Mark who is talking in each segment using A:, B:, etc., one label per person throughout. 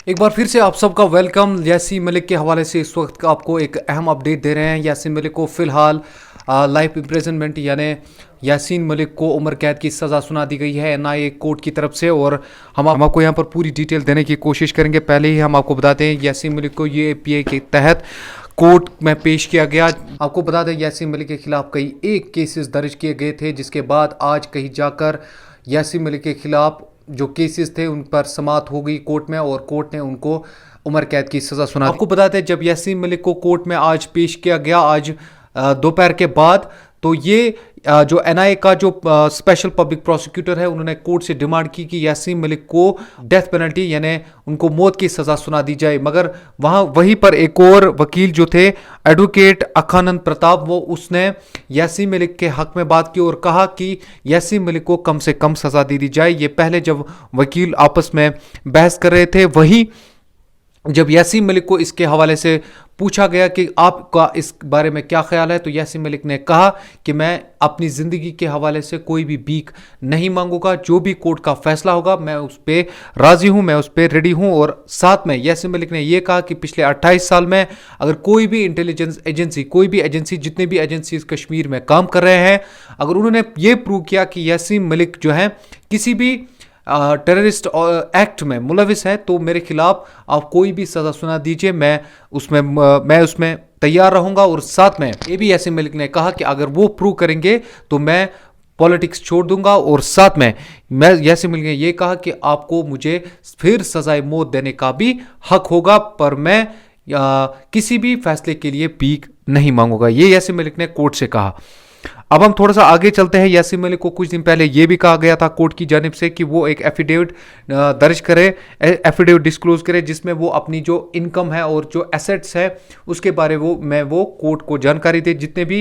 A: एक बार फिर से आप सबका वेलकम। यासीन मलिक के हवाले से इस वक्त का आपको एक अहम अपडेट दे रहे हैं। यासीन मलिक को फ़िलहाल लाइफ इम्प्रिजनमेंट यानी यासीन मलिक को उम्र कैद की सज़ा सुना दी गई है एनआईए कोर्ट की तरफ से, और हम आपको यहाँ पर पूरी डिटेल देने की कोशिश करेंगे। पहले ही हम आपको बताते हैं यासीन मलिक को यूएपीए के तहत कोर्ट में पेश किया गया। आपको बता दें यासीन मलिक के खिलाफ कई एक केसेस दर्ज किए गए थे, जिसके बाद आज कहीं जाकर यासीन मलिक के खिलाफ जो केसेस थे उन पर समाअत हो गई कोर्ट में, और कोर्ट ने उनको उम्र कैद की सज़ा सुना दी। आपको बताते हैं जब यासीन मलिक को कोर्ट में आज पेश किया गया, आज दोपहर के बाद, तो ये जो एनआईए का जो स्पेशल पब्लिक प्रोसिक्यूटर है, उन्होंने कोर्ट से डिमांड की कि यासीन मलिक को डेथ पेनल्टी यानी उनको मौत की सज़ा सुना दी जाए। मगर वहीं पर एक और वकील जो थे एडवोकेट अखानंद प्रताप, वो उसने यासीन मलिक के हक में बात की और कहा कि यासीन मलिक को कम से कम सज़ा दे दी जाए। ये पहले जब वकील आपस में बहस कर रहे थे, वहीं जब यासीन मलिक को इसके हवाले से पूछा गया कि आपका इस बारे में क्या ख्याल है, तो यासीन मलिक ने कहा कि मैं अपनी ज़िंदगी के हवाले से कोई भी भीख नहीं मांगूंगा, जो भी कोर्ट का फैसला होगा मैं उस पर राज़ी हूं, मैं उस पर रेडी हूं। और साथ में यासीन मलिक ने यह कहा कि पिछले 28 साल में अगर कोई भी इंटेलिजेंस एजेंसी, कोई भी एजेंसी, जितने भी एजेंसीज कश्मीर में काम कर रहे हैं, अगर उन्होंने ये प्रूव किया कि यासीन मलिक जो है किसी भी टेररिस्ट एक्ट में मुलविस है, तो मेरे खिलाफ आप कोई भी सज़ा सुना दीजिए, मैं उसमें तैयार रहूंगा। और साथ में ये भी यासीन मलिक ने कहा कि अगर वो प्रूव करेंगे तो मैं पॉलिटिक्स छोड़ दूंगा। और साथ में यासीन मलिक ने यह कहा कि आपको मुझे फिर सजाए मौत देने का भी हक होगा, पर मैं किसी भी फैसले के लिए भीख नहीं मांगूंगा। ये यासीन मलिक ने कोर्ट से कहा। अब हम थोड़ा सा आगे चलते हैं। यासीन मलिक को कुछ दिन पहले यह भी कहा गया था कोर्ट की जानिब से कि वो एक एफिडेविट दर्ज करे, एफिडेविट डिस्क्लोज करे, जिसमें वो अपनी जो इनकम है और जो एसेट्स है उसके बारे में वो कोर्ट को जानकारी दे। जितने भी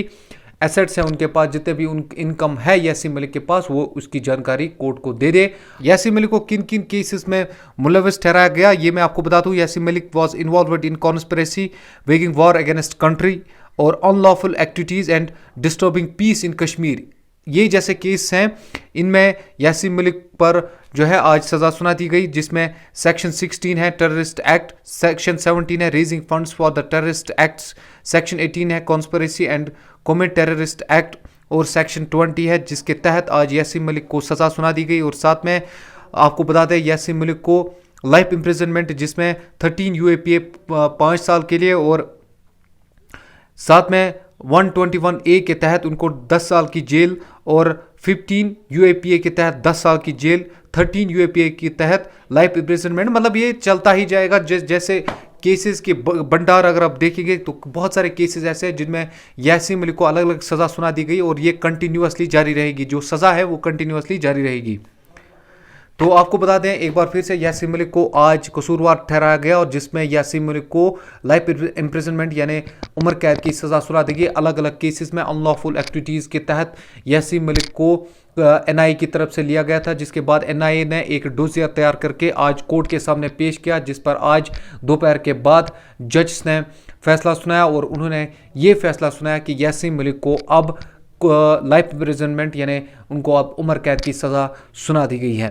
A: एसेट्स हैं उनके पास, जितने भी उन इनकम है यासीन मलिक के पास, वो उसकी जानकारी कोर्ट को दे दे। यासीन मलिक को किन किन केसेस में मुलविस ठहराया गया ये मैं आपको बताता हूँ। Yasin Malik was involved in conspiracy, waging war against country और unlawful activities and disturbing peace in Kashmir, ये जैसे केस हैं, इनमें यासीन मलिक पर जो है आज सज़ा सुना दी गई, जिसमें सेक्शन 16 है टेररिस्ट एक्ट, सेक्शन 17 है raising funds for the terrorist acts, section 18 है conspiracy and commit terrorist act, और सेक्शन 20 है जिसके तहत आज यासीन मलिक को सज़ा सुना दी गई। और साथ में आपको बता दें यासीन मलिक को लाइफ इम्प्रिजनमेंट, जिसमें 13 यूएपीए 5 साल के लिए, और साथ में 121A के तहत उनको 10 साल की जेल, और 15 यूएपीए के तहत 10 साल की जेल, 13 यूएपीए के तहत लाइफ इम्प्रिजनमेंट। मतलब ये चलता ही जाएगा। जैसे केसेस के भंडार अगर आप देखेंगे तो बहुत सारे केसेस ऐसे हैं जिनमें यासीन मलिक को अलग अलग सज़ा सुना दी गई, और ये कंटिन्यूअसली जारी रहेगी। जो सज़ा है वो कंटिन्यूअसली जारी रहेगी। तो आपको बता दें एक बार फिर से यासीन मलिक को आज कसूरवार ठहराया गया, और जिसमें यासीन मलिक को लाइफ इम्प्रिजनमेंट यानी उम्र कैद की सज़ा सुना दी गई। अलग अलग केसेस में अनलॉफुल एक्टिविटीज़ के तहत यासीन मलिक को एनआईए की तरफ से लिया गया था, जिसके बाद एनआईए ने एक डोसियर तैयार करके आज कोर्ट के सामने पेश किया, जिस पर आज दोपहर के बाद जज ने फैसला सुनाया, और उन्होंने ये फैसला सुनाया कि यासीन मलिक को अब लाइफ इम्प्रिजनमेंट यानी उनको अब उम्र कैद की सज़ा सुना दी गई है।